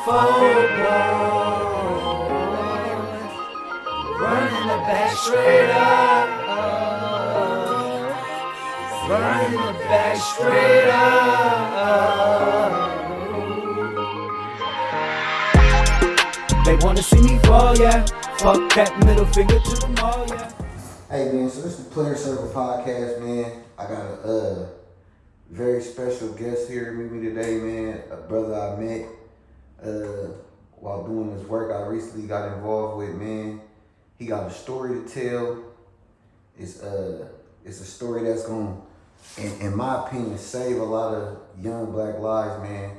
Running the back straight up. Running the back straight up. They wanna see me fall, yeah. Fuck that middle finger to them all, yeah. Hey man, so this is the Player Circle Podcast, man. I got a very special guest here with me today, man. A brother I met while doing this work I recently got involved with, man. He got a story to tell. It's a story that's gonna, in my opinion, save a lot of young black lives, man.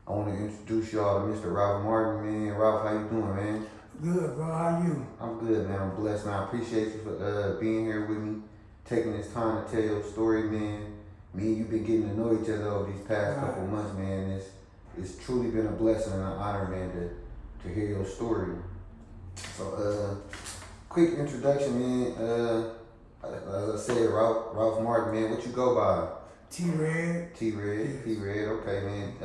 I want to introduce y'all to Mr. Ralph Martin, man. Ralph, how you doing, man? Good, bro. How you? I'm good, man. I'm blessed, man. I appreciate you for being here with me, taking this time to tell your story, man. Me and you been getting to know each other over these past couple months, man. It's truly been a blessing and an honor, man, to hear your story. So, quick introduction, man. As I said, Ralph Martin, man. What you go by? T-Red. T-Red. Yes. T-Red. Okay, man.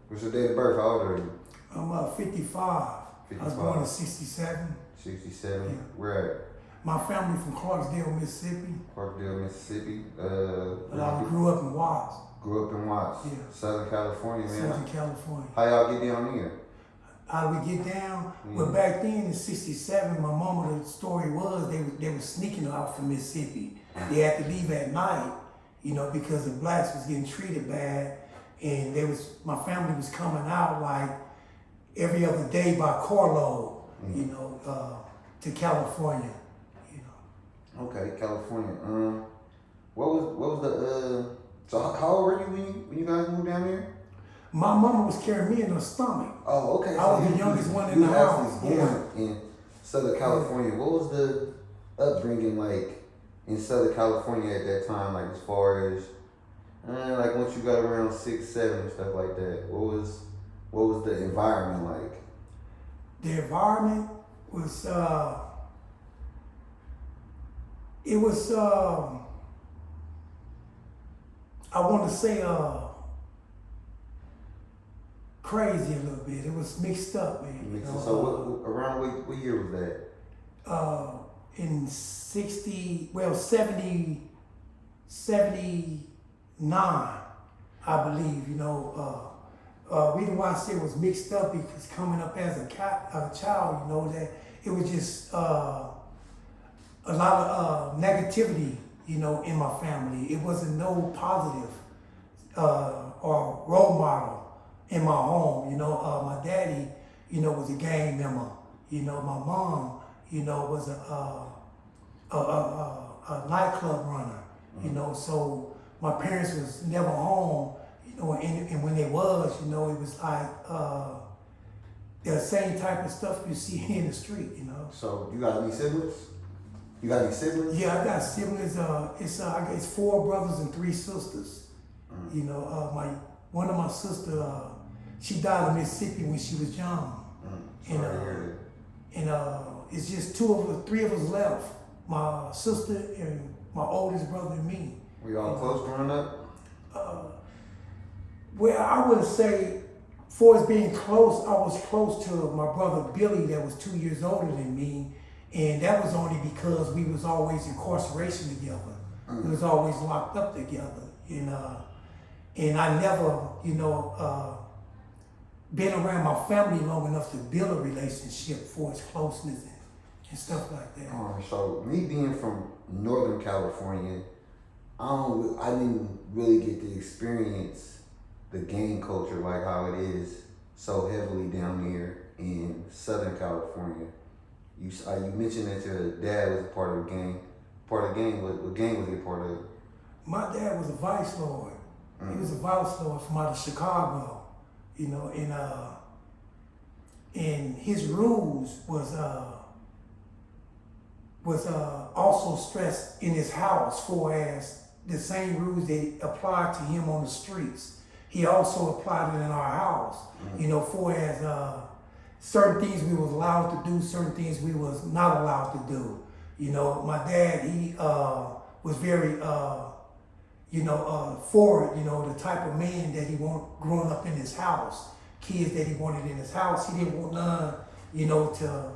What's your date of birth? How old are you? I'm 55. 55. I was born in 67. 67. Yeah. Where at? My family from Clarksdale, Mississippi. Clarksdale, Mississippi. But I grew up in Watts. Grew up in Watts. Yeah. Southern California, man. Southern California. How y'all get down here? How do we get down? Yeah. Well, back then in 67, my mama, the story was they were sneaking out from Mississippi. They had to leave at night, because the blacks was getting treated bad. And my family was coming out like every other day by carload, to California, Okay, California. What was the so how old were you when you guys moved down here? My mama was carrying me in her stomach. Oh, okay. I was the youngest one in the house. You were actually born in Southern California. What was the upbringing like in Southern California at that time? Like as far as like once you got around 6, 7 and stuff like that, what was the environment like? The environment was it was I want to say crazy a little bit. It was mixed up, man. So around what year was that? In 79, I believe, reason why I say it was mixed up because coming up as a child, that it was just a lot of negativity, in my family. It wasn't no positive or role model in my home. My daddy, was a gang member. My mom, was a nightclub runner. So my parents was never home. And when they was, it was like the same type of stuff you see in the street. So you got any siblings? Yeah, I got siblings. It's 4 brothers and 3 sisters. One of my sisters, she died in Mississippi when she was young. And it's just 3 of us left. My sister and my oldest brother and me. Were y'all close growing up? Well, I would say, for us being close, I was close to my brother Billy that was 2 years older than me. And that was only because we was always incarceration together. We was always locked up together. And I never, been around my family long enough to build a relationship for its closeness and stuff like that. So me being from Northern California, I didn't really get to experience the gang culture like how it is so heavily down here in Southern California. You mentioned that your dad was a part of the gang. What gang was he a part of? My dad was a vice lord. He was a vice lord from out of Chicago. And his rules was also stressed in his house for as the same rules that applied to him on the streets. He also applied it in our house, for as certain things we was allowed to do, certain things we was not allowed to do. My dad, he was very forward, the type of man that he wanted growing up in his house, kids that he wanted in his house. He didn't want none, you know, to,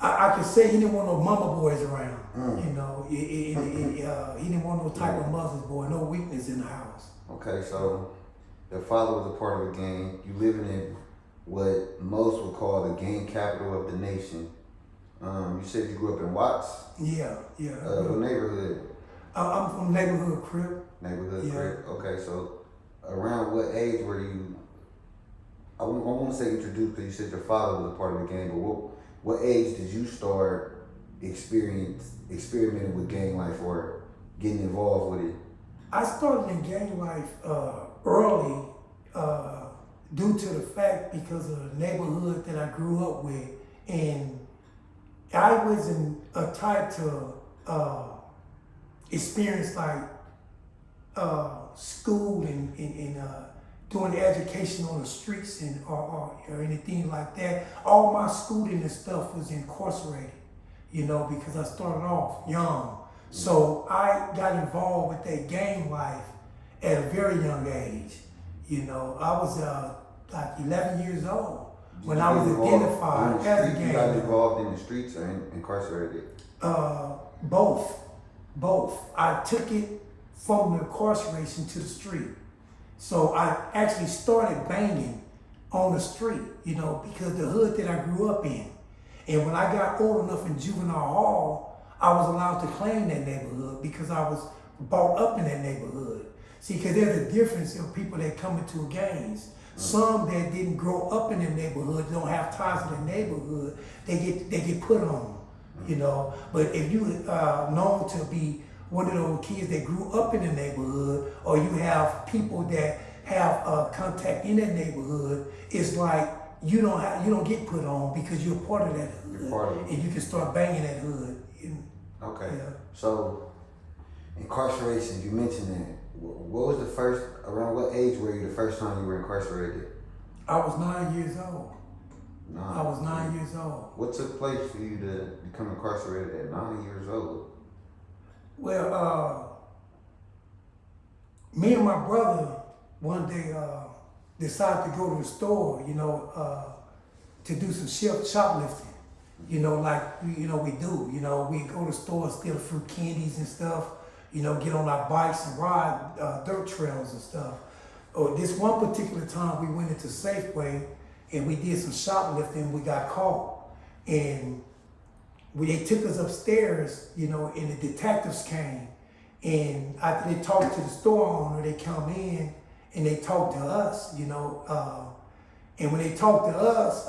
I could say he didn't want no mama boys around, you know. He didn't want no type of mother's boy, no weakness in the house. Okay, so your father was a part of a gang. You living in what most would call the gang capital of the nation. You said you grew up in Watts? Yeah. What neighborhood? I'm from neighborhood Crip. Neighborhood Crip. Okay, so around what age were you? I won't say introduced because you said your father was a part of the gang, but what age did you start experimenting with gang life or getting involved with it? I started in gang life early due to the fact because of the neighborhood that I grew up with, and I wasn't a type to experience like school and doing education on the streets and or anything like that. All my schooling and stuff was incarcerated, you know, because I started off young. So I got involved with that gang life at a very young age. You know, I was like 11 years old when I was identified as a gang. You got involved in the streets or incarcerated? Both. I took it from the incarceration to the street. So I actually started banging on the street, you know, because the hood that I grew up in. And when I got old enough in juvenile hall, I was allowed to claim that neighborhood because I was brought up in that neighborhood. See, because there's a difference of people that come into gangs. Some that didn't grow up in the neighborhood, don't have ties to the neighborhood, they get put on, you know. But if you known to be one of those kids that grew up in the neighborhood, or you have people that have contact in that neighborhood, it's like you don't get put on because you're part of that hood, and you can start banging that hood. Okay. Yeah. So incarceration, you mentioned that. What was around what age were you the first time you were incarcerated? I was 9 years old. 9. I was 9 years old. What took place for you to become incarcerated at 9 years old? Well, me and my brother one day decided to go to the store, you know, to do some shoplifting. You know, like we do. You know, we go to the store, steal fruit candies and stuff. You know, get on our bikes and ride dirt trails and stuff. This one particular time, we went into Safeway and we did some shoplifting. And we got caught, and they took us upstairs. You know, and the detectives came, and after they talked to the store owner, they come in and they talked to us. You know, and when they talked to us,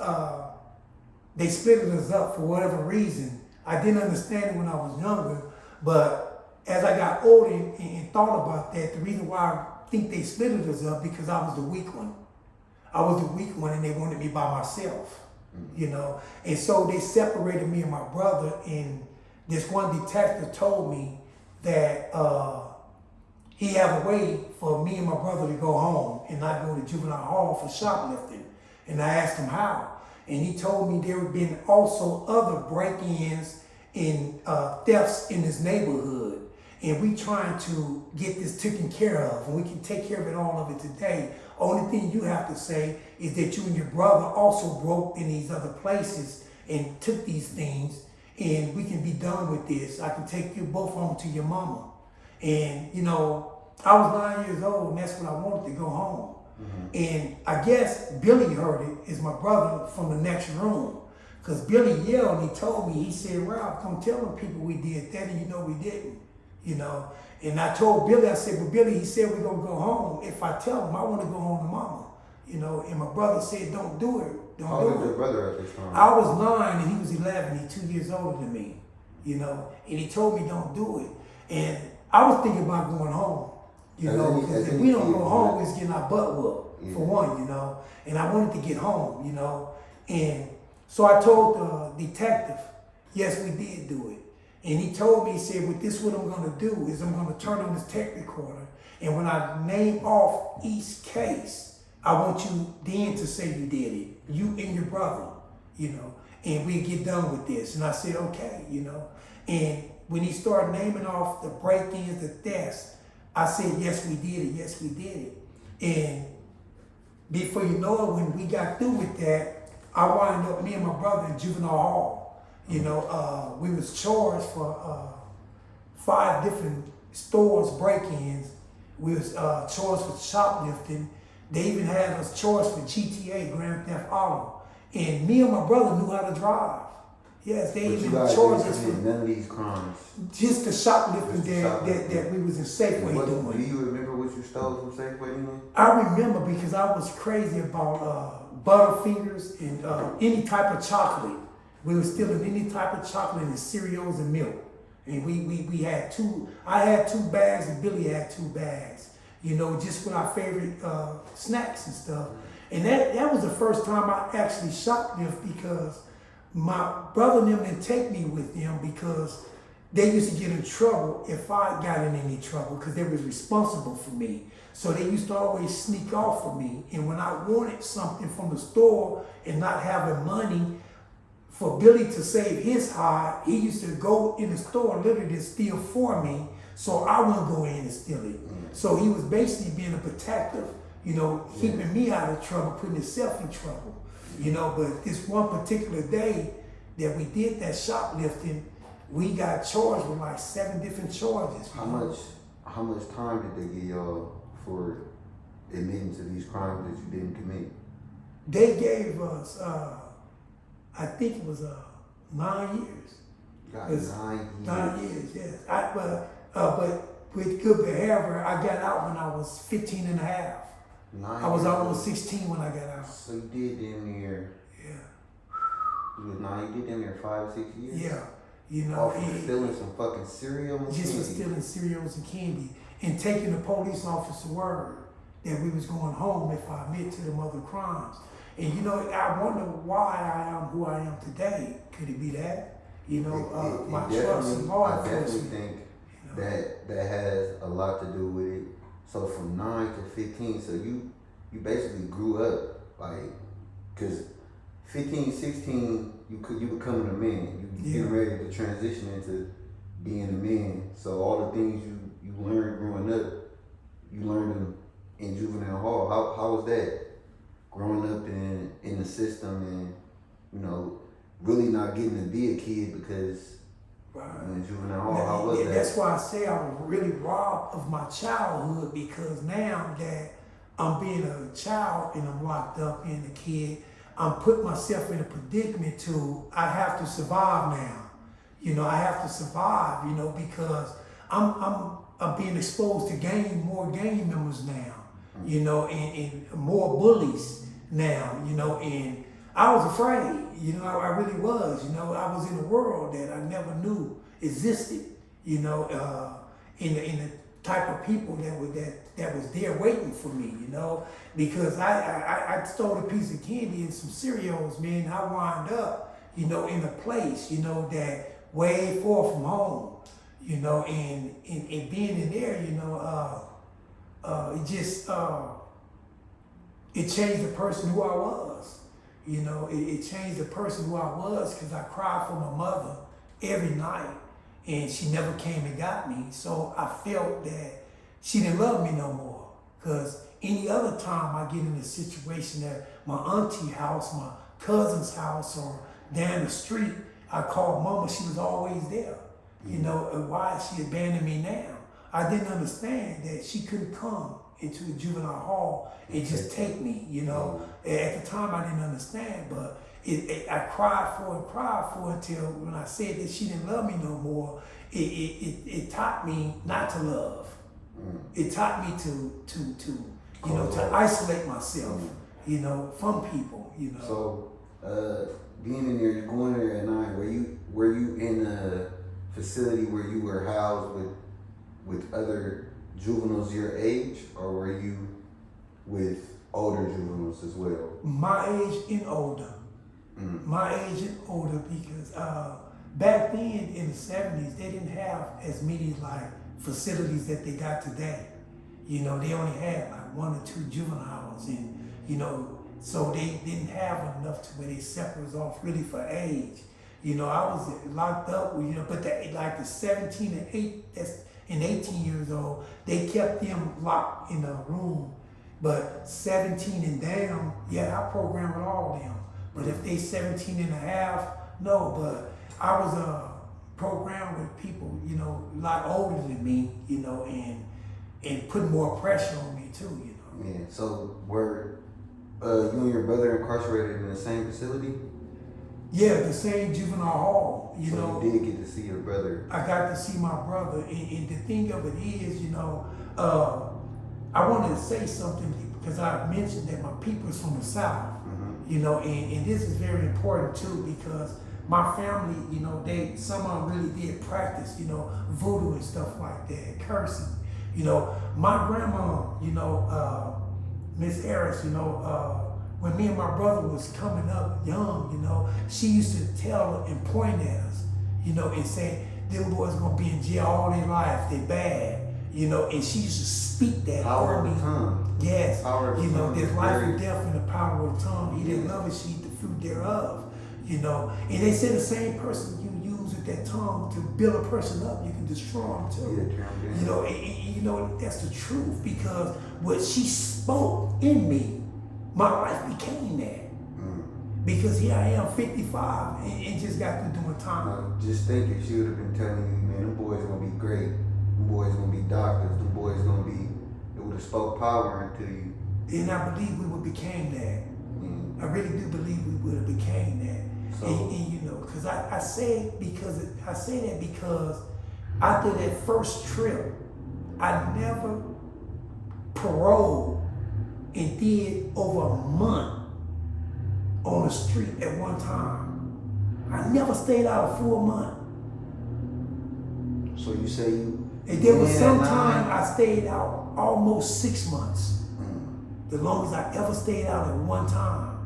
they split us up for whatever reason. I didn't understand it when I was younger, but as I got older and thought about that, the reason why I think they split us up because I was the weak one. I was the weak one, and they wanted me by myself, you know. And so they separated me and my brother, and this one detective told me that he had a way for me and my brother to go home and not go to juvenile hall for shoplifting. And I asked him how. And he told me there had been also other break-ins and thefts in this neighborhood. And we trying to get this taken care of, and we can take care of it, all of it today. Only thing you have to say is that you and your brother also broke in these other places and took these things, and we can be done with this. I can take you both home to your mama. And, you know, I was 9 years old, and that's when I wanted to go home. And I guess Billy heard it, is my brother from the next room. Because Billy yelled, and he told me, he said, "Ralph, don't tell them people we did that," and you know we didn't. You know, and I told Billy, I said, "Well, Billy," he said, "we're going to go home. If I tell him, I want to go home to mama." You know, and my brother said, "Don't do it. How old was your brother at this time? I was 9 and he was 11. He's 2 years older than me, you know, and he told me, "Don't do it." And I was thinking about going home, you know, because if we don't go home, it's getting our butt whooped, for one, you know, and I wanted to get home, you know. And so I told the detective, yes, we did do it. And he told me, he said, "Well, this is what I'm going to do, is I'm going to turn on this tape recorder, and when I name off each case, I want you then to say you did it, you and your brother, you know, and we get done with this." And I said, "Okay," you know. And when he started naming off the break-ins, the thefts, I said, yes, we did it. Yes, we did it. And before you know it, when we got through with that, I wound up, me and my brother in juvenile hall. You know, we was charged for 5 different stores break-ins. We was charged for shoplifting. They even had us charged for GTA, Grand Theft Auto. And me and my brother knew how to drive. Yes, they even charged us for none of these crimes. just the shoplifting that we was in Safeway doing. Do you remember what you stole from Safeway anyway? I remember because I was crazy about Butterfingers and any type of chocolate. We were stealing any type of chocolate and cereals and milk. And we had 2, I had 2 bags and Billy had 2 bags, you know, just with our favorite snacks and stuff. And that was the first time I actually shoplifted because my brother and them didn't take me with them because they used to get in trouble if I got in any trouble because they was responsible for me. So they used to always sneak off of me. And when I wanted something from the store and not having money for Billy to save his hide, he used to go in the store literally to steal for me so I wouldn't go in and steal it. So he was basically being a protector, you know, keeping me out of trouble, putting himself in trouble. You know, but this one particular day that we did that shoplifting, we got charged with like 7 different charges. How much time did they give y'all for admitting to these crimes that you didn't commit? They gave us, I think it was 9 years. Got 9 years. 9 years, yes. But with good behavior, I got out when I was 15 and a half. I was almost 16 when I got out. So you did damn near. Yeah. You did damn near 5, 6 years. Yeah. You know, for stealing some fucking cereal and just candy. for stealing cereals and candy and taking the police officer word that we was going home if I admit to them other crimes. And you know, I wonder why I am who I am today. Could it be that? You know, my trust in law enforcement. I definitely think that has a lot to do with it. So from 9 to 15, so you basically grew up, like, cause 15, 16, you becoming a man. You getting ready to transition into being a man. So all the things you learned growing up, you learned them in juvenile hall. How was that? Growing up in the system and, you know, really not getting to be a kid because in juvenile hall, how was that? That's why I say I was really robbed of my childhood because now that I'm being a child and I'm locked up being a kid, I'm putting myself in a predicament I have to survive now. You know, I have to survive, you know, because I'm being exposed to more gang members now, you know, and more bullies now, you know, and I was afraid, you know, I really was, you know, I was in a world that I never knew existed, you know, in the type of people that was there waiting for me, you know, because I stole a piece of candy and some cereals, man, and I wound up, you know, in a place, you know, that way far from home, you know, and being in there, you know, it just, it changed the person who I was. You know, it changed the person who I was because I cried for my mother every night and she never came and got me. So I felt that she didn't love me no more because any other time I get in a situation at my auntie house, my cousin's house, or down the street, I called mama, she was always there. You know, why she abandoned me now? I didn't understand that she couldn't come into a juvenile hall and just take me, you know. At the time I didn't understand, but I cried for until when I said that she didn't love me no more, it taught me not to love. It taught me to you know, to isolate myself, you know, from people, you know. So being in there, you're going there at 9, were you in a facility where you were housed with other juveniles your age, or were you with older juveniles as well? My age and older. My age and older because back then in the 70s, they didn't have as many like facilities that they got today. You know, they only had like 1 or 2 juveniles and, you know, so they didn't have enough to where they separated us off really for age. You know, I was locked up, you know, but like the 17 and 8, that's and 18 years old, they kept them locked in a room. But 17 and down, yeah, I program with all of them. But if they 17 and a half, no. But I was programmed with people, you know, a lot older than me, you know, and putting more pressure on me too, you know. Yeah. So were you and your brother incarcerated in the same facility? Yeah, the same juvenile hall, you so know. You did get to see your brother. I got to see my brother, and the thing of it is, you know, I wanted to say something because I mentioned that my people is from the South, you know, and this is very important too because my family, you know, some of them really did practice, you know, voodoo and stuff like that, cursing. You know, my grandma, you know, Miss Harris, you know, when me and my brother was coming up young, you know, she used to tell and point at us, you know, and say, them boys gonna be in jail all their life, they bad, you know, and she used to speak that power on of me. the tongue. Yes, Power of the you know, tongue there's is life very- and death in the power of the tongue. He didn't love it, she eat the fruit thereof, you know. And they say the same person you use with that tongue to build a person up, you can destroy them too. Yeah, You know, and you know, that's the truth because what she spoke in me, my life became that. Because here I am, 55, and just got through doing time. Just think if she would have been telling you, man, them boys gonna be great, them boys gonna be doctors, them boys gonna be, it would have spoke power into you. And I believe we would became that. I really do believe we would have became that. So, and you know, because I say that because after that first trip, I never paroled and did over a month on the street at one time. I never stayed out a full month. so you say you. And there was Yeah, some nah. time I stayed out almost 6 months. The longest I ever stayed out at one time.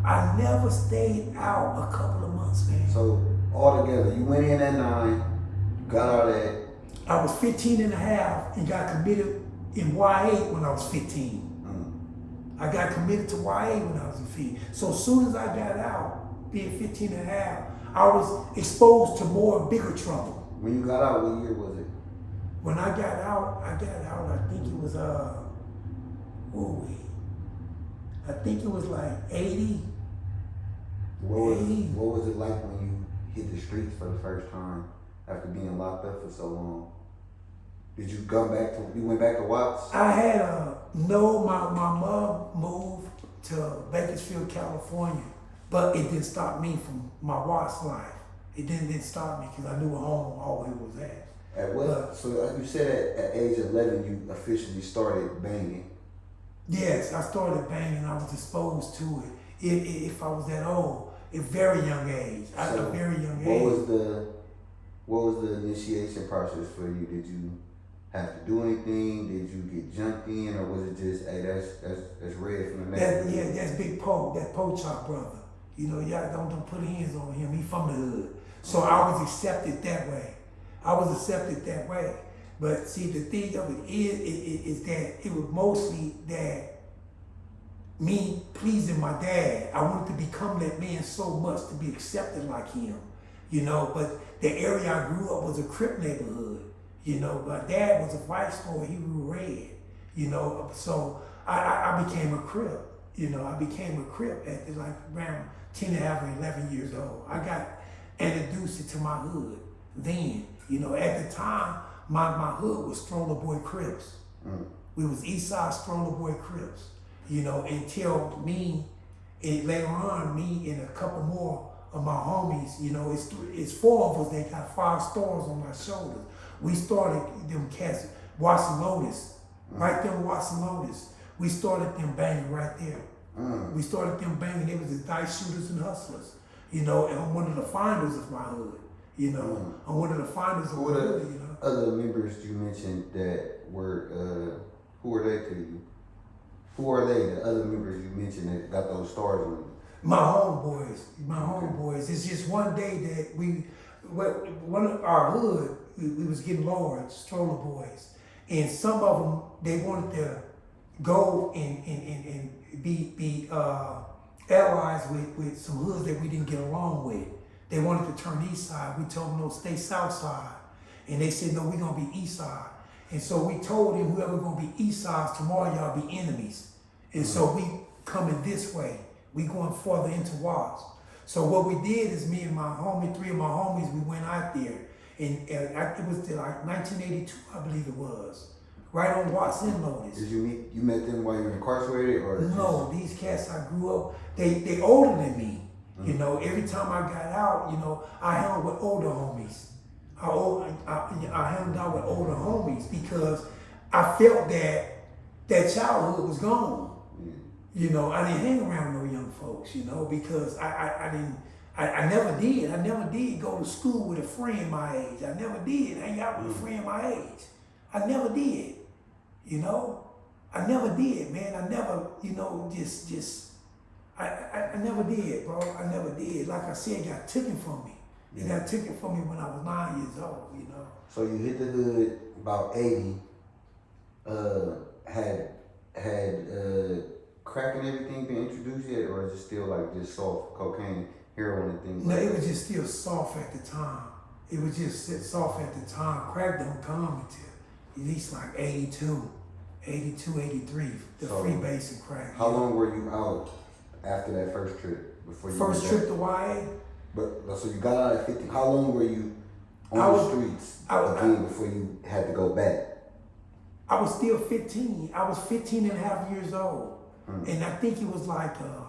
I never stayed out a couple of months, man. So altogether, you went in at 9, you got out at. I was 15 and a half and got committed in Y8 when I was 15. I got committed to YA when I was 15. So as soon as I got out, being 15 and a half, I was exposed to more bigger trouble. When you got out, what year was it? When I got out, I think it was, I think it was like 80. What was it like when you hit the streets for the first time after being locked up for so long? Did you you went back to Watts? I had my mom moved to Bakersfield, California, but it didn't stop me from my Watts life. It didn't stop me because I knew home always was at. At what? So you said at age 11 you officially started banging. Yes, I started banging. I was exposed to it. If I was that old, at very young age, at a very young age. What was the initiation process for you? Did you have to do anything? Did you get jumped in, or was it just, hey, that's red from the neck? Yeah, that's Big Poe, that Poe Chop brother. You know, y'all don't put hands on him. He from the hood. So I was accepted that way. But see, the thing of it is that it was mostly that me pleasing my dad. I wanted to become that man so much to be accepted like him, you know. But the area I grew up was a Crip neighborhood, you know. My dad was a vice lord, he grew red, you know. So I became a Crip, you know. I became a Crip at like around 10 and a half or 11 years old. I got introduced to my hood then, you know. At the time, my hood was Stroller Boy Crips. We was Eastside Stroller Boy Crips, you know, until me, and later on, me and a couple more of my homies, you know, it's 4 of us that got 5 stars on our shoulders. We started them cats, Watson Lotus, right there in Watson Lotus. We started them banging right there. We started them banging. They was the dice shooters and hustlers, you know, and I'm one of the finders of my hood, you know. I'm one of the finders of my hood, you know. Other members you mentioned that were, who were they to you? Who are they, the other members you mentioned that got those stars on you? My homeboys. It's just one day that one of our hood, we was getting large, stroller boys. And some of them, they wanted to go and be allies with some hoods that we didn't get along with. They wanted to turn east side. We told them, no, stay south side. And they said, no, we're going to be east side. And so we told him, whoever gonna be east sides tomorrow, y'all be enemies. And so we coming this way. We going further into Watts. So what we did is me and my homie, 3 of my homies, we went out there. And it was like 1982, I believe it was. Right on Watts and Lotus. Did you met them while you were incarcerated or? No, these cats I grew up, they older than me. You know, every time I got out, you know, I hung with older homies. I hung out with older homies because I felt that childhood was gone. You know, I didn't hang around no young folks, you know, because I never did. I never did go to school with a friend my age. I never did hang out with a friend my age. I never did, you know. I never did, man. I never, you know, I never did, bro. I never did. Like I said, it got taken from me. It got taken from me when I was 9 years old, you know. So you hit the hood about 80, had crack and everything been introduced yet, or is it still like just soft cocaine, heroin and things No, like it that? was just still soft at the time. It was just soft at the time. Crack don't come until at least like 82, 83, the So, free basic crack. How long were you out after that first trip? Before you First went trip back? to YA? But so you got out at 50. How long were you on the streets again before you had to go back? I was still 15. I was 15 and a half years old. And I think it was like a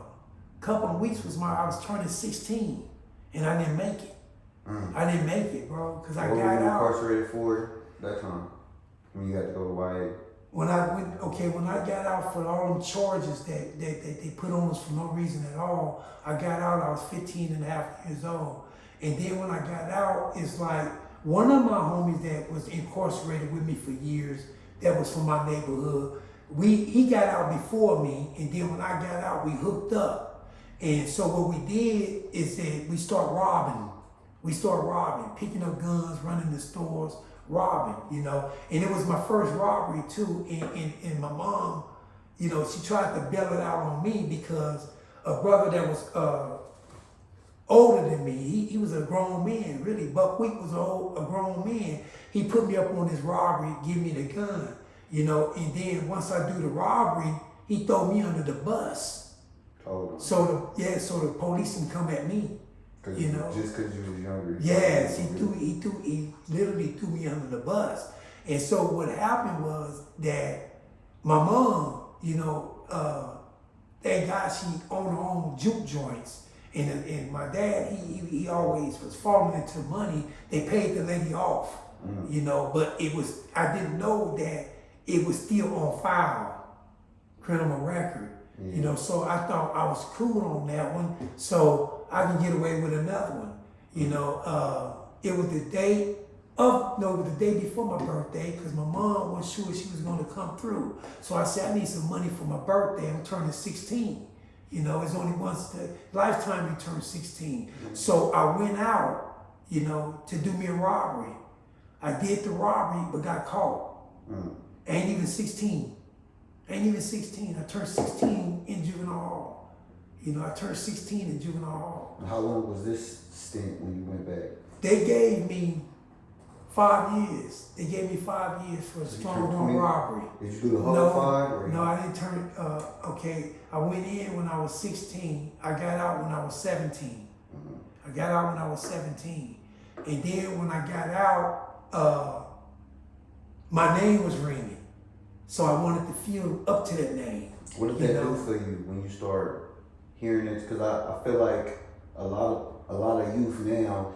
couple of weeks I was turning 16 and I didn't make it. I didn't make it, bro, because I got out. What were you incarcerated for that time when you had to go to YA? When I got out for all them charges that they put on us for no reason at all, I got out, I was 15 and a half years old. And then when I got out, it's like one of my homies that was incarcerated with me for years, that was from my neighborhood, he got out before me, and then when I got out, we hooked up. And so what we did is that we start robbing, picking up guns, running the stores, robbing, you know. And it was my first robbery too. And my mom, you know, she tried to bail it out on me because a brother that was older than me, he was a grown man, really. Buckwheat was a grown man. He put me up on this robbery, give me the gun, you know. And then once I do the robbery, he throw me under the bus. So the police can come at me. You know, just because you was younger. Yes, he literally threw me under the bus. And so what happened was that my mom, you know, thank God she owned her own juke joints. And my dad, he always was falling into money. They paid the lady off, you know, but I didn't know that it was still on file, criminal record, you know, so I thought I was cool on that one, so I can get away with another one, you know. It was the day before my birthday, because my mom wasn't sure she was going to come through. So I said, I need some money for my birthday. I'm turning 16. You know, it's only once a lifetime you turn 16. So I went out, you know, to do me a robbery. I did the robbery, but got caught. Ain't even 16. I turned 16 in juvenile hall. You know, I turned 16 in juvenile hall. How long was this stint when you went back? They gave me 5 years. They gave me 5 years for a strong arm robbery. Did you do the whole 5? Or no, I didn't turn, I went in when I was 16. I got out when I was 17. I got out when I was 17. And then when I got out, my name was ringing. So I wanted to feel up to that name. What did that do for you when you start hearing this? Because I feel like a lot of youth now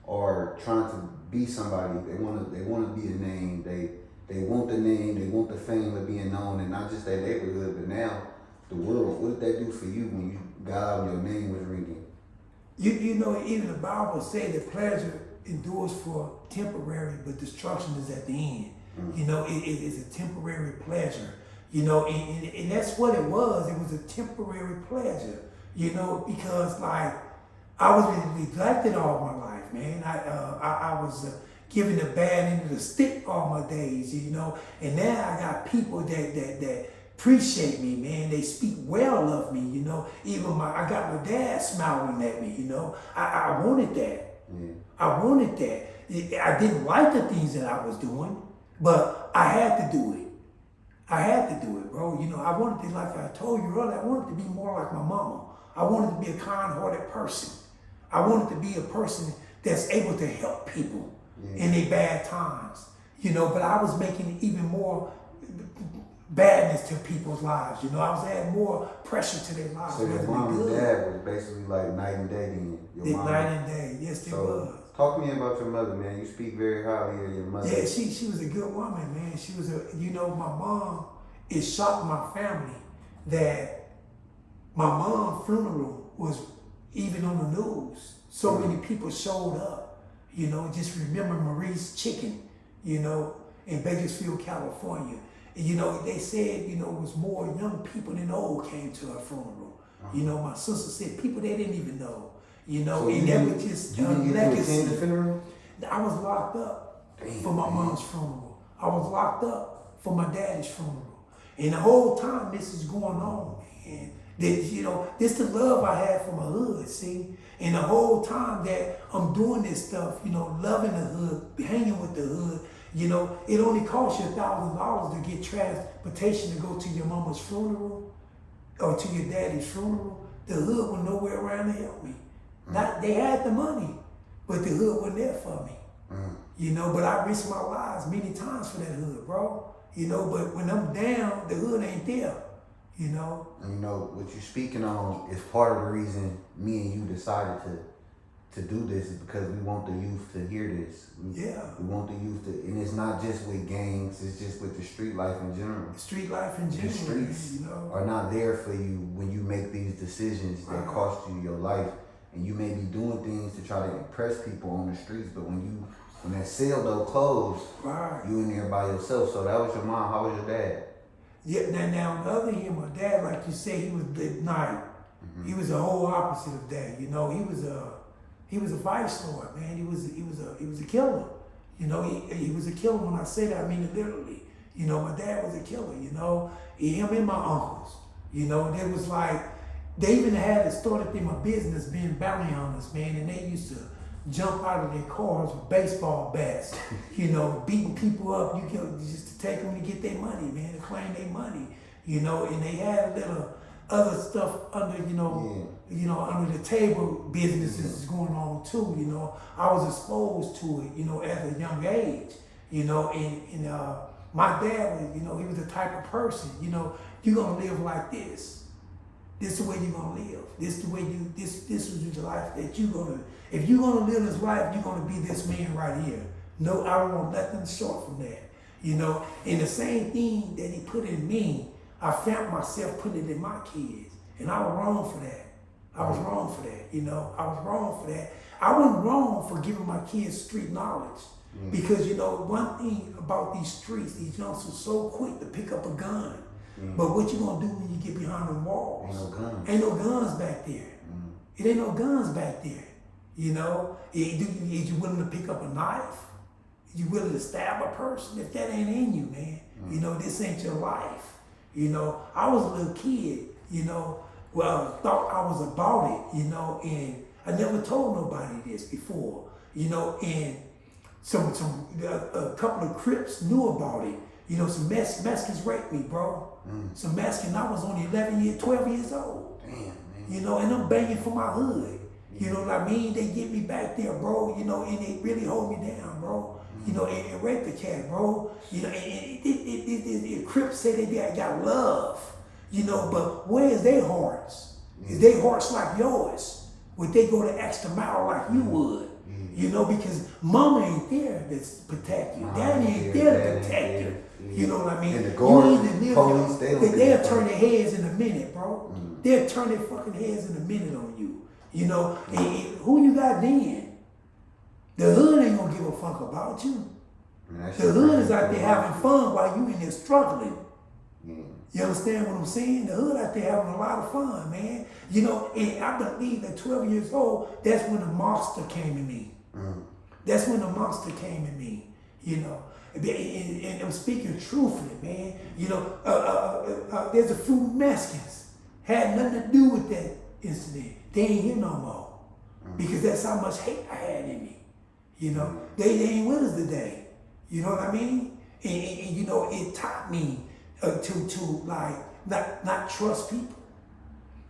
are trying to be somebody. They want to be a name. They want the name. They want the fame of being known, and not just that neighborhood, but now the world. What did that do for you when you got out and your name was ringing? You know, even the Bible says that pleasure endures for temporary, but destruction is at the end. You know, it is a temporary pleasure. You know, and that's what it was. It was a temporary pleasure. You know, because like I was neglected all my life, man. I was given the bad end of the stick all my days. You know, and now I got people that appreciate me, man. They speak well of me. You know, even I got my dad smiling at me. You know, I wanted that. I wanted that. I didn't like the things that I was doing. But I had to do it. I had to do it, bro. You know, I wanted to, like I told you earlier, I wanted to be more like my mama. I wanted to be a kind-hearted person. I wanted to be a person that's able to help people in their bad times. You know, but I was making even more badness to people's lives. You know, I was adding more pressure to their lives. So your mom and dad was basically like night and day then? Your mom, night and day, yes, they was. Talk to me about your mother, man. You speak very highly of your mother. Yeah, she was a good woman, man. She was you know, my mom, it shocked my family that my mom's funeral was even on the news. So many people showed up, you know, just remember Marie's chicken, you know, in Bakersfield, California. And, you know, they said, you know, it was more young people than old came to her funeral. You know, my sister said people they didn't even know, you know, So and that was just you didn't get to attend the legacy. funeral? I was locked up for my mom's funeral. I was locked up for my daddy's funeral. And the whole time this is going on, man, that, you know, this the love I had for my hood, see? And the whole time that I'm doing this stuff, you know, loving the hood, hanging with the hood, you know, it only costs you $1,000 to get transportation to go to your mama's funeral or to your daddy's funeral. The hood was nowhere around to help me. Not, they had the money, but the hood wasn't there for me. You know, but I risked my lives many times for that hood, bro. You know, but when I'm down, the hood ain't there. You know? And you know, what you're speaking on is part of the reason me and you decided to do this is because we want the youth to hear this. We want the youth to, and it's not just with gangs, it's just with the street life in general. Street life in general, The streets you know? are not there for you when you make these decisions that cost you your life. And you may be doing things to try to impress people on the streets, but when that cell door closed, you in there by yourself. So that was your mom. How was your dad? Yeah, now on the other hand, my dad, like you say, he was the night. He was the whole opposite of that. You know, he was a vice lord, man. He was a killer. You know, he was a killer. When I say that, I mean it literally. You know, my dad was a killer. You know, him and my uncles. You know, there was like they even had it started in my business being bounty hunters, man, and they used to jump out of their cars with baseball bats, you know, beating people up, you know, just to take them to get their money, man, to claim their money, you know, and they had a little other stuff under, you know, under the table businesses going on too, you know. I was exposed to it, you know, at a young age, you know, and my dad was, you know, he was the type of person, you know, you're gonna live like this. This is the way you're gonna live. This is the way this is the life that you're gonna, if you're gonna live this life, you're gonna be this man right here. No, I don't want nothing short from that. You know, and the same thing that he put in me, I found myself putting it in my kids. And I was wrong for that. I was wrong for that, you know. I was wrong for that. I wasn't wrong for giving my kids street knowledge. Because, you know, one thing about these streets, these youngsters are so quick to pick up a gun. But what you gonna do when you get behind the walls? Ain't no guns. Ain't no guns back there. It ain't no guns back there. You know, is you willing to pick up a knife? You willing to stab a person? If that ain't in you, man, you know, this ain't your life. You know, I was a little kid, you know, thought I was about it, you know, and I never told nobody this before, you know, and a couple of Crips knew about it. You know, some Mexicans raped me, bro. Some Mexicans, I was only 12 years old. Damn, man. You know, and I'm banging for my hood. You know what I mean? They get me back there, bro, you know, and they really hold me down, bro. You know, and rape the cat, bro. You know, and Crip say they got love, you know, but where is their hearts? Is their hearts like yours? Would they go the extra mile like you would? You know, because mama ain't there to protect you. Daddy ain't there to protect you. You know what I mean? And the guards, police, they'll turn their heads in a minute, bro. They'll turn their fucking heads in a minute on you. You know, and who you got then? The hood ain't gonna give a fuck about you. The hood is out there having fun while you in there struggling. You understand what I'm saying? The hood out there having a lot of fun, man. You know, and I believe at 12 years old, that's when the monster came in me. That's when the monster came in me, you know. And I'm speaking truthfully, man. You know, there's a few Mexicans had nothing to do with that incident. They ain't here no more because that's how much hate I had in me. You know, they ain't with us today. You know what I mean? And you know, it taught me to like not trust people.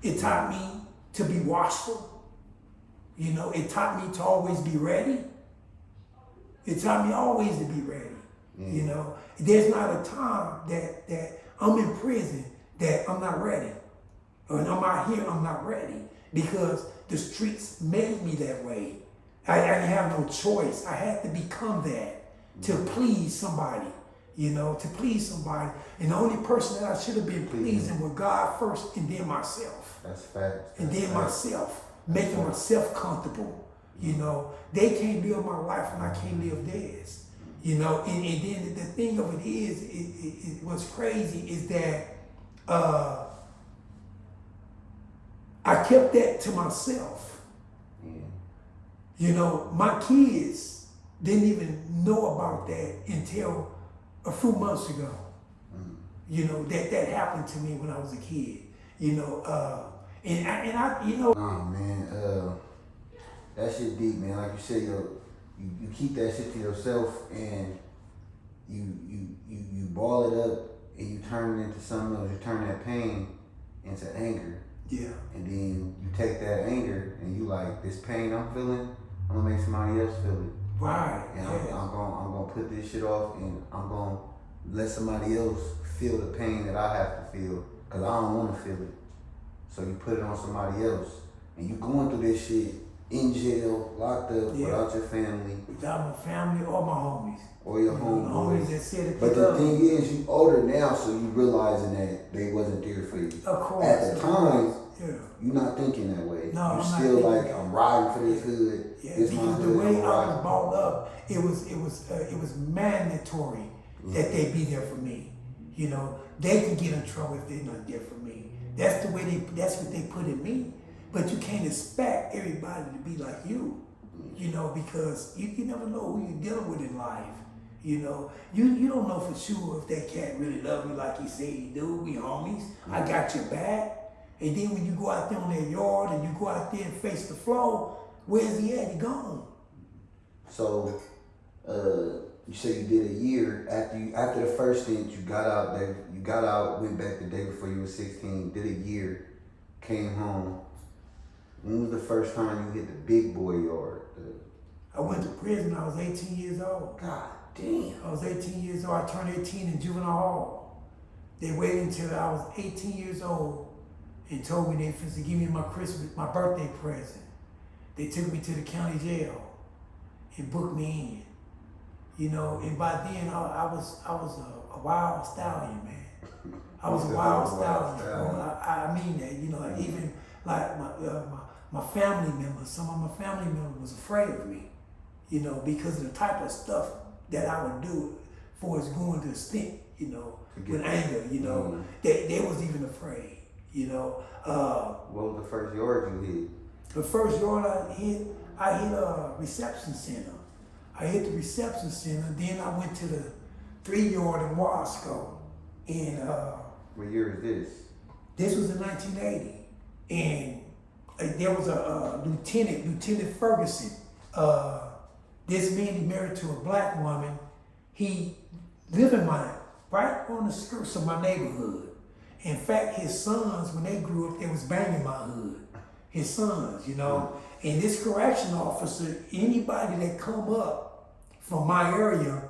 It taught me to be watchful. You know, it taught me to always be ready. It taught me always to be ready. You know, there's not a time that I'm in prison that I'm not ready. When I'm out here, I'm not ready because the streets made me that way. I didn't have no choice. I had to become that to please somebody, you know, to please somebody. And the only person that I should have been pleasing was God first and then myself. That's fact. And then myself, making myself comfortable. You know, they can't live my life and I can't live theirs. You know, and then the thing of it is, what's crazy is that I kept that to myself. You know, my kids didn't even know about that until a few months ago. You know, that happened to me when I was a kid. You know, and I you know. Oh man, that shit deep, man. Like you said, you keep that shit to yourself and you ball it up and you turn it into something else. You turn that pain into anger. Yeah. And then you take that anger and you like, this pain I'm feeling, I'm gonna make somebody else feel it. Right. And I'm gonna put this shit off and I'm gonna let somebody else feel the pain that I have to feel because I don't want to feel it. So you put it on somebody else and you going through this shit in jail, locked up, without your family. Without my family or my homies. Or your homeboys. That said it. But the thing is, you older now, so you realizing that they wasn't there for you. Of course. At the time, you're not thinking that way. No, you're I'm still not like, I'm riding for this hood. Yeah, this because the way I was brought up, it was mandatory that they be there for me. You know, they can get in trouble if they're not there for me. That's the way that's what they put in me. But you can't expect everybody to be like you, you know, because you never know who you're dealing with in life. You know, you don't know for sure if that cat really love you like he said he do. We homies. I got your back. And then when you go out there on that yard and you go out there and face the flow, where's he at? He gone. So, you say you did a year after the first stint. You got out. Went back the day before you were 16. Did a year. Came home. When was the first time you hit the big boy yard? I went to prison. I was 18 years old. God damn. I was 18 years old. I turned 18 in juvenile hall. They waited until I was 18 years old and told me they supposed to give me my birthday present. They took me to the county jail and booked me in. You know, and by then I was a wild stallion, man. I was a wild stallion. I mean that. You know, even like my family members, some of my family members was afraid of me. You know, because of the type of stuff that I would do for us going to a stint, you know, with anger, you know. They was even afraid, you know. What was the first yard you hit? The first yard I hit a reception center. I hit the reception center, then I went to the 3-yard in Wasco. And what year is this? This was in 1980. And there was a Lieutenant Ferguson. This man, he married to a black woman. He lived right on the skirts of my neighborhood. In fact, his sons, when they grew up, they was banging my hood. His sons, you know. And this correction officer, anybody that come up from my area,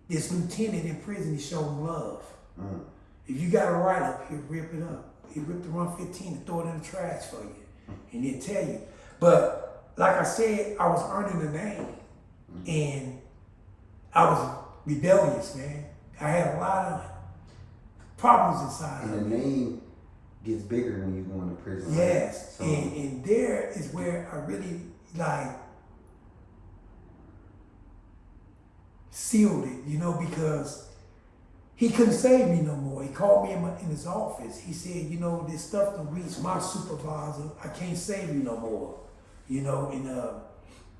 this lieutenant in prison, he showed them love. If you got a write-up, he'll rip it up. He'll rip the 115 and throw it in the trash for you. And he'll tell you. But like I said, I was earning a name. And I was rebellious, man. I had a lot of problems inside of me. And the name gets bigger when you go into prison. Yes. Right? So, and there is where I really sealed it, you know, because he couldn't save me no more. He called me in his office. He said, you know, this stuff done reached my supervisor. I can't save you no more. You know, and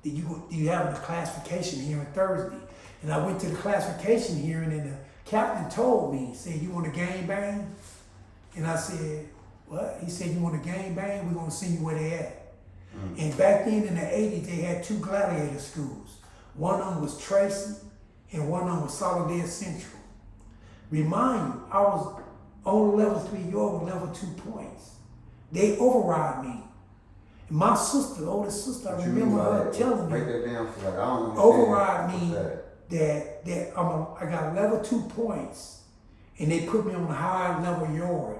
you have a classification hearing Thursday. And I went to the classification hearing and the captain told me, he said, you want a gang bang? And I said, what? He said, you want a gang bang? We're gonna send you where they at. And back then in the 80s, they had 2 gladiator schools. One of them was Tracy and one of them was Solidaire Central. Remind you, I was on level 3 yard with level 2 points. They override me. And my sister, oldest sister, I remember her telling me, break that down for like, I don't understand. override me that I got level 2 points, and they put me on a high level yard.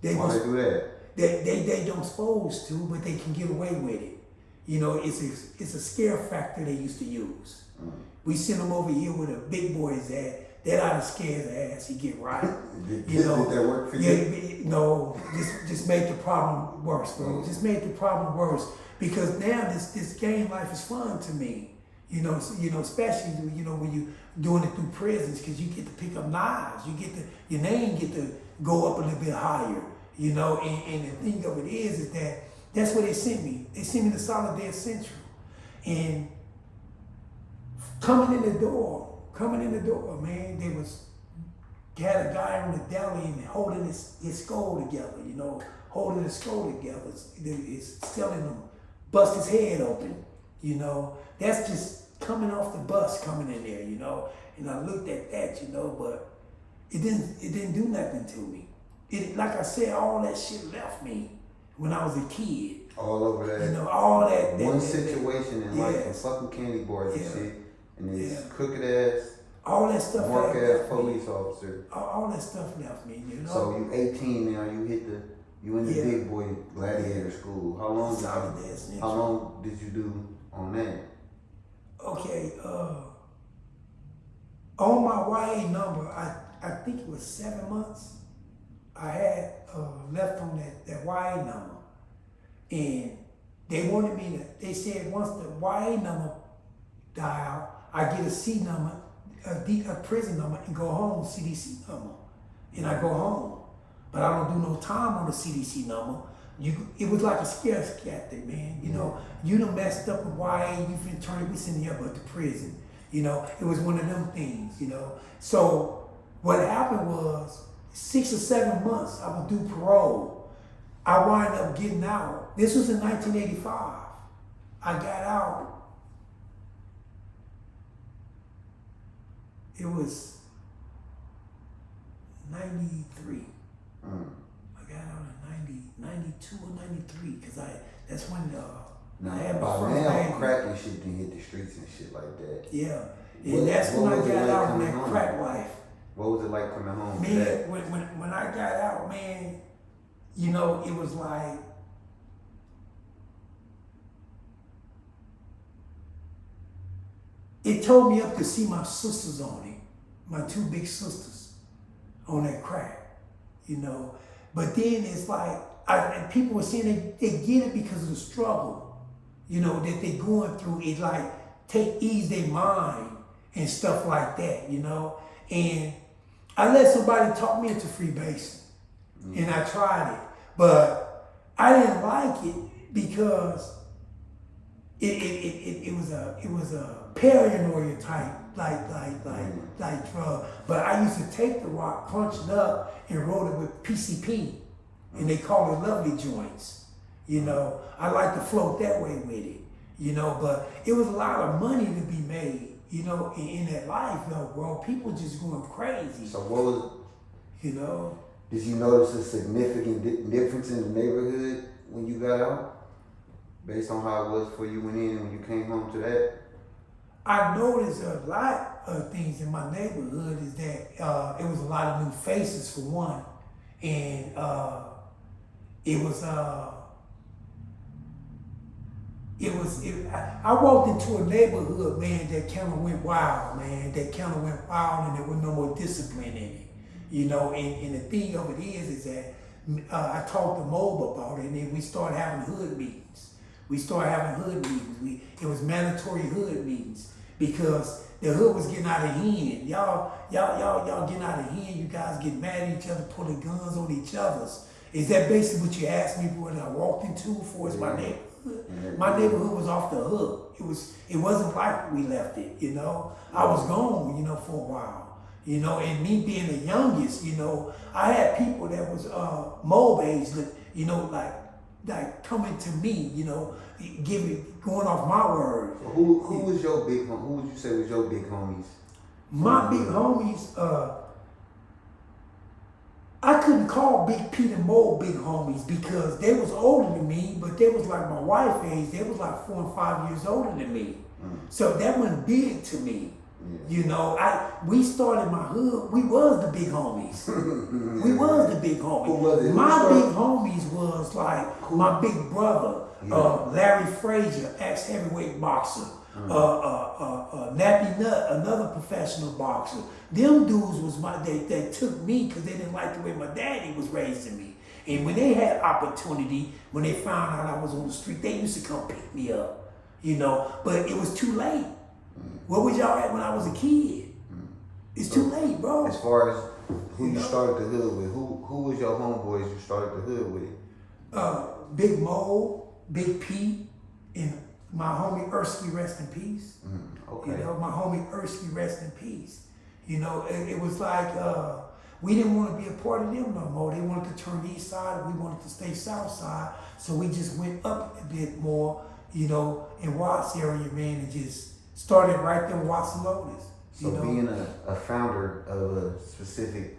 Why they do that? They don't supposed to, but they can get away with it. You know, it's a scare factor they used to use. We send them over here where the big boys at. That ought to scare his ass. He get right. Did that work for you? Yeah, no, just made the problem worse, bro. Just made the problem worse because now this gang life is fun to me. You know, especially when you doing it through prisons, because you get to pick up knives. Your name get to go up a little bit higher. You know, and the thing of it is that's where they sent me. They sent me to Solidarity Central, and coming in the door, man, had a guy on the deli and holding his skull together. You know, holding his skull together. It's telling him bust his head open. You know, that's just coming off the bus, coming in there. You know, and I looked at that. You know, but it didn't do nothing to me. Like I said, all that shit left me when I was a kid. All over that. You know, all that. One situation in life, and fucking candy bars and shit, and this crooked ass, all that stuff. Mark ass police officer. All that stuff left me. You know. So you 18 now. You in the big boy gladiator school. How long did you do on that? Okay. On my YA number, I think it was 7 months. I had left on that YA number, and they wanted me to. They said once the YA number die out, I get a C number, a prison number, and go home, CDC number, and I go home. But I don't do no time on the CDC number. It was like a scare tactic, man. You know, you done messed up with YA, you've been turned, we send you up to prison. You know, it was one of them things. You know, so what happened was. 6 or 7 months, I would do parole. I wind up getting out. This was in 1985. I got out. It was 93. I got out in 92 or 93 because that's when I had my first baby. Crack and shit didn't hit the streets and shit like that. Yeah, and that's when I got out in that crack life. What was it like coming home? Man, when I got out, man, you know, it was like, it told me up to see my sisters on it, my 2 big sisters on that crack, you know. But then it's like, and people were saying they get it because of the struggle, you know, that they're going through. It like ease their mind and stuff like that, you know. And I let somebody talk me into freebasing, and I tried it, but I didn't like it because it was a paranoia type like drug. But I used to take the rock, punch it up, and roll it with PCP, and they call it lovely joints. You know, I like to float that way with it. You know, but it was a lot of money to be made. You know, in that life, though, bro, people just going crazy. So what was, you know? Did you notice a significant difference in the neighborhood when you got out? Based on how it was for you when you came home to that? I noticed a lot of things in my neighborhood is that it was a lot of new faces for one. And I walked into a neighborhood, man, that kind of went wild, and there was no more discipline in it, you know. And the thing of it is that I talked to Mob about it, and then we started having hood meetings. It was mandatory hood meetings because the hood was getting out of hand. Y'all getting out of hand. You guys get mad at each other, pulling guns on each other's. Is that basically what you asked me when I walked into for my neighborhood? My neighborhood was off the hook. It wasn't like we left it, you know. I was gone, you know, for a while, you know. And me being the youngest, you know, I had people that was mob age, you know, like coming to me, you know, going off my word. So who was your big home? Who would you say was your big homies? My big homies, I couldn't call Big Pete and Mo big homies because they was older than me, but they was like my wife age. They was like 4 and 5 years older than me. So that wasn't big to me. You know, we started my hood. We was the big homies. We was the big homies. Who was it? My big homies was like my big brother, Larry Frazier, ex-heavyweight boxer. Nappy Nut, another professional boxer. Them dudes was that took me because they didn't like the way my daddy was raising me. And when they had opportunity, when they found out I was on the street, they used to come pick me up, you know. But it was too late. Where was y'all at when I was a kid? It's too late, bro. As far as who you started the hood with, who was your homeboys you started the hood with? Big Mo, Big Pete, and my homie Ersky, rest in peace. Okay. You know, my homie Ersky, rest in peace. You know, it was like we didn't want to be a part of them no more. They wanted to turn east side, we wanted to stay south side. So we just went up a bit more, you know, in Watts area, man, and just started right there in Watts and Lotus. So being a founder of a specific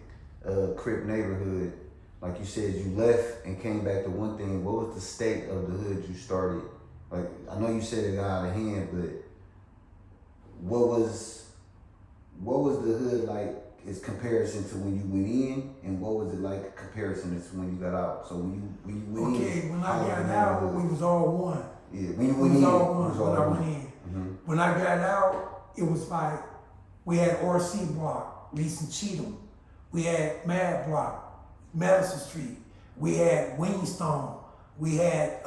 Crip neighborhood, like you said, you left and came back to one thing. What was the state of the hood you started? Like, I know you said it got out of hand, but what was the hood like as comparison to when you went in, and what was it like in comparison to when you got out? So when you went in, when I got out, we was all one. Yeah, when you went in, we was all one when I went in. Mm-hmm. When I got out, it was like we had RC Block, Reese and Cheatham. We had Mad Block, Madison Street. We had Wingstone. We had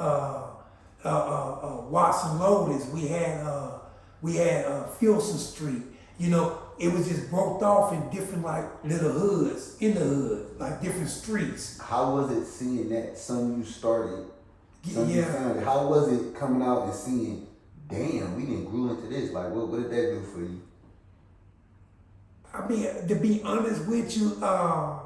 Watson Lotus. We had Filson Street. You know, it was just broke off in different like little hoods in the hood, like different streets. How was it seeing that son you started? Son Yeah. you founded? How was it coming out and seeing, damn, we didn't grew into this? Like, what did that do for you? I mean, to be honest with you, I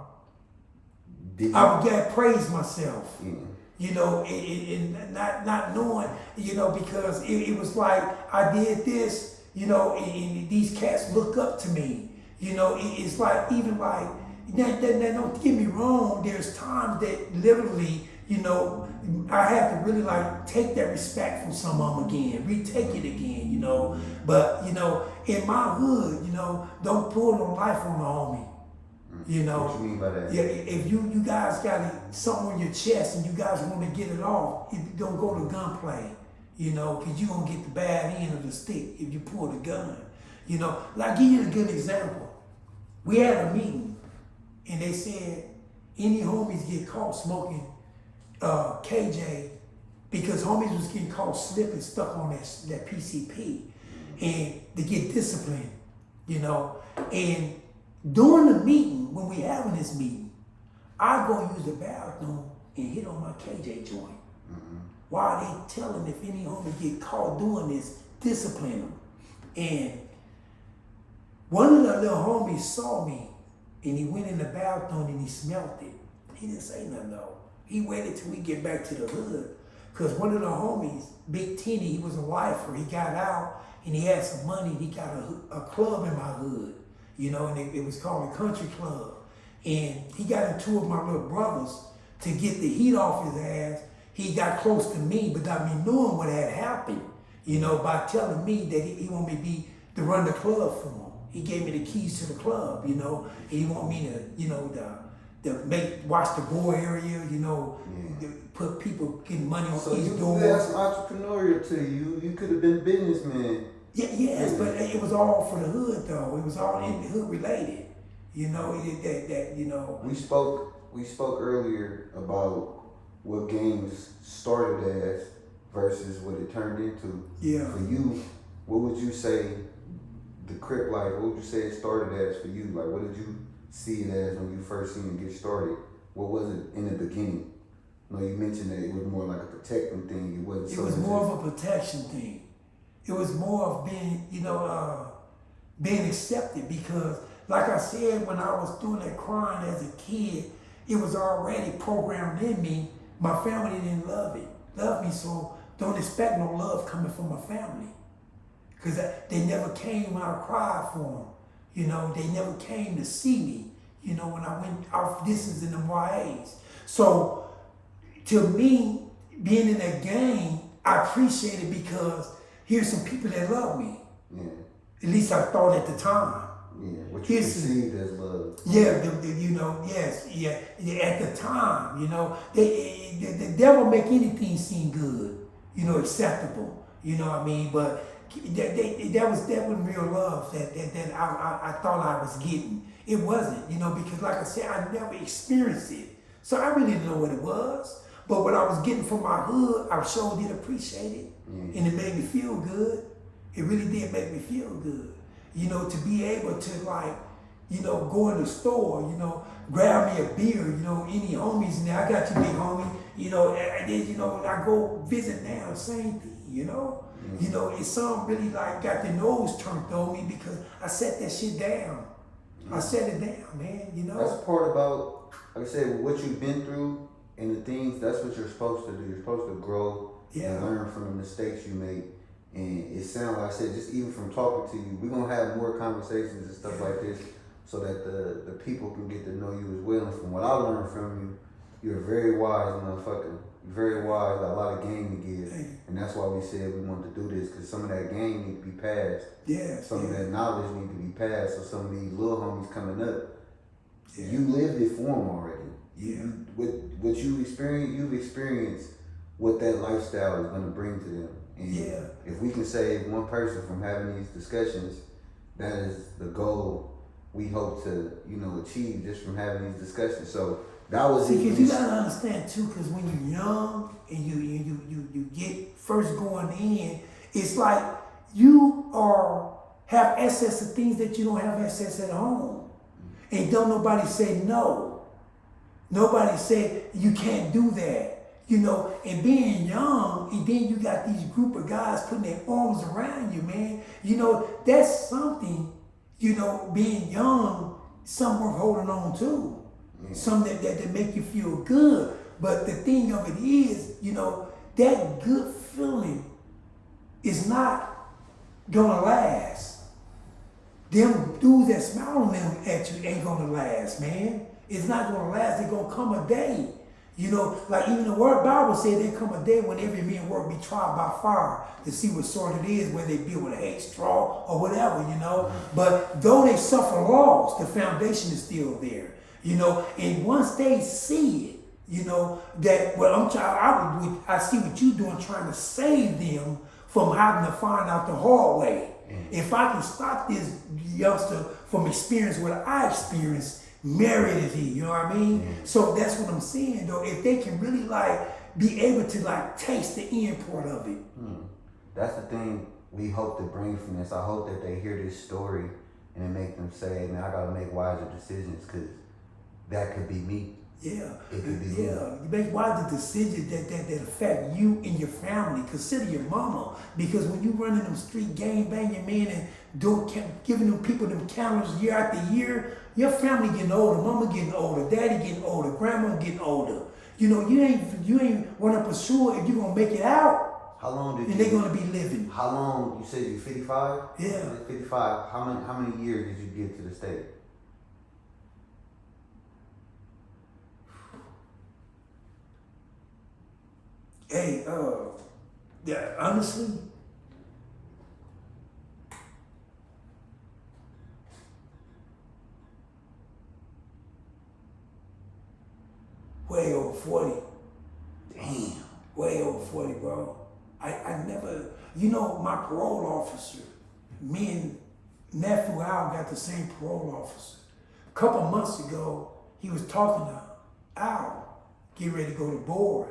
would get praise myself. Yeah. You know, and not knowing, you know, because it was like I did this, you know, and these cats look up to me. You know, it's like even like now don't get me wrong. There's times that literally, you know, I have to really like take that respect from some of them again, retake it again, you know. But you know, in my hood, you know, don't pull no life on the homie. You know, what you mean by that? Yeah, if you guys got something on your chest and you guys want to get it off, don't go to gunplay, you know, because you're going to get the bad end of the stick if you pull the gun. You know, like, give you a good example. We had a meeting and they said any homies get caught smoking KJ because homies was getting caught slipping stuck on that PCP and to get disciplined, you know. And during the meeting, when we having this meeting, I go use the bathroom and hit on my KJ joint. While they telling if any homie get caught doing this, discipline them. And one of the little homies saw me and he went in the bathroom and he smelled it. He didn't say nothing though. He waited till we get back to the hood. Cause one of the homies, Big Teeny, he was a lifer. He got out and he had some money. He got a club in my hood. You know, and it was called a country club. And he got in two of my little brothers to get the heat off his ass. He got close to me, but I mean, knowing what had happened, you know, by telling me that he wanted me to run the club for him. He gave me the keys to the club, you know, and he wanted me to, you know, watch the boy area, you know, put people getting money on each door. So that's entrepreneurial to you. You could have been businessman. Yes, but it was all for the hood though. It was all in the hood related. You know, you know. We spoke earlier about what games started as versus what it turned into. Yeah. For you, what would you say the Crip life, what would you say it started as for you? Like, what did you see it as when you first seen it get started? What was it in the beginning? You know, you mentioned that it was more like a protecting thing. It wasn't. It was more of a protection thing. It was more of being, you know, being accepted because, like I said, when I was doing that crime as a kid, it was already programmed in me. My family didn't love me, so don't expect no love coming from my family. Because they never came when I cried for them. You know, they never came to see me, you know, when I went off distance in the YAs. So to me, being in that game, I appreciate it because here's some people that love me. Yeah. At least I thought at the time. Yeah. What you perceived as love. Yeah, you know, yes, yeah. At the time, you know, the devil make anything seem good, you know, acceptable. You know what I mean? But that wasn't real love that I thought I was getting. It wasn't, you know, because like I said, I never experienced it. So I really didn't know what it was. But what I was getting from my hood, I sure did appreciate it. Mm-hmm. And it made me feel good. It really did make me feel good. You know, to be able to like, you know, go in the store, you know, grab me a beer, you know, any homies in there. I got you, big homie. You know, and then, you know, I go visit now, same thing, you know. Mm-hmm. You know, it's some really like got their nose turned on me because I set that shit down. Mm-hmm. I set it down, man, you know. That's the part about, like I said, what you've been through and the things, that's what you're supposed to do. You're supposed to grow and learn from the mistakes you make. And it sounds like I said, just even from talking to you, we're going to have more conversations and stuff like this so that the people can get to know you as well. And from what I learned from you, you're a very wise motherfucker. You're very wise, got a lot of game to give. And that's why we said we wanted to do this, because some of that game need to be passed. Yeah. Some of that knowledge need to be passed. So some of these little homies coming up, you lived it for them already. Yeah. What you've experienced what that lifestyle is going to bring to them. And if we can save one person from having these discussions, that is the goal we hope to, you know, achieve just from having these discussions. So that was it. Because you gotta understand too, because when you're young and you get first going in, it's like you have access to things that you don't have access at home, and don't nobody say no. Nobody said you can't do that. You know, and being young, and then you got these group of guys putting their arms around you, man. You know, that's something, you know, being young, something worth holding on to. Yeah. Something that make you feel good. But the thing of it is, you know, that good feeling is not gonna last. Them dudes that smile on them at you ain't gonna last, man. It's not gonna last. There's gonna come a day. You know, like even the word Bible said there come a day when every man work be tried by fire to see what sort it is, whether they be with hay, straw, or whatever, you know. But though they suffer loss, the foundation is still there, you know. And once they see it, you know, that what I'm trying, I see what you're doing, trying to save them from having to find out the hard way. If I can stop this youngster from experiencing what I experienced, merited he, you know what I mean? So that's what I'm saying though. If they can really like be able to like taste the end part of it. That's the thing we hope to bring from this. I hope that they hear this story and it make them say, man, I gotta make wiser decisions, because that could be me. Yeah. It could be me. You make wiser decisions that affect you and your family. Consider your mama, because when you running them street gang banging, man, and giving them people them counters year after year, your family getting older, mama getting older, daddy getting older, grandma getting older. You know, you ain't 100% sure if you're gonna make it out. How long did and they're gonna be living. How long, you said you're 55? Yeah. 55. How many years did you get to the state? Hey, yeah, honestly, way over 40. Damn. Way over 40, bro. I never, you know, my parole officer, me and nephew Al got the same parole officer. A couple months ago, he was talking to Al, getting ready to go to board.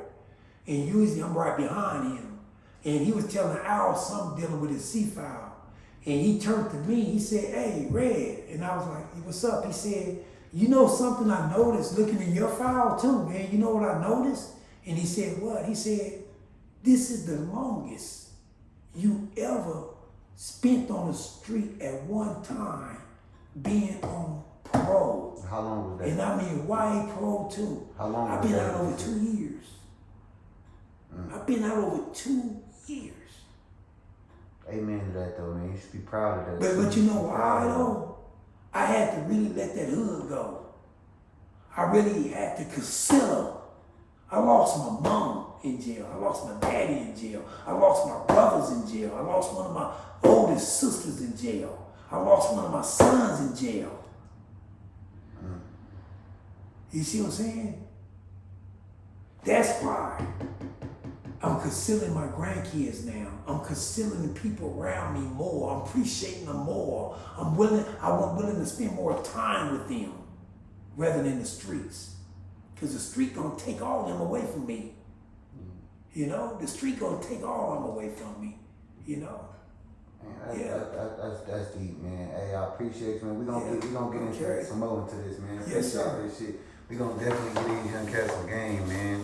And usually I'm right behind him. And he was telling Al something dealing with his C-file. And he turned to me, he said, hey, Red. And I was like, hey, what's up? He said, you know something I noticed looking in your file too, man. You know what I noticed? And he said, what? He said, this is the longest you ever spent on the street at one time being on parole. How long was that? And I mean, YA parole too. How long I've was been that? out over 2 years. I've been out over 2 years. Amen to that though, man. You should be proud of that. But you know why though? I had to really let that hood go. I really had to consider. I lost my mom in jail. I lost my daddy in jail. I lost my brothers in jail. I lost one of my oldest sisters in jail. I lost one of my sons in jail. You see what I'm saying? That's why I'm considering my grandkids now. I'm considering the people around me more. I'm appreciating them more. I'm willing to spend more time with them rather than the streets. Because the street gonna take all them away from me. You know, the street gonna take all them away from me. You know. Man, that's deep, man. Hey, I appreciate you, man. We gonna get into some more into this, man. Yes, sir. Appreciate this shit. We gonna definitely get these young cats some game, man.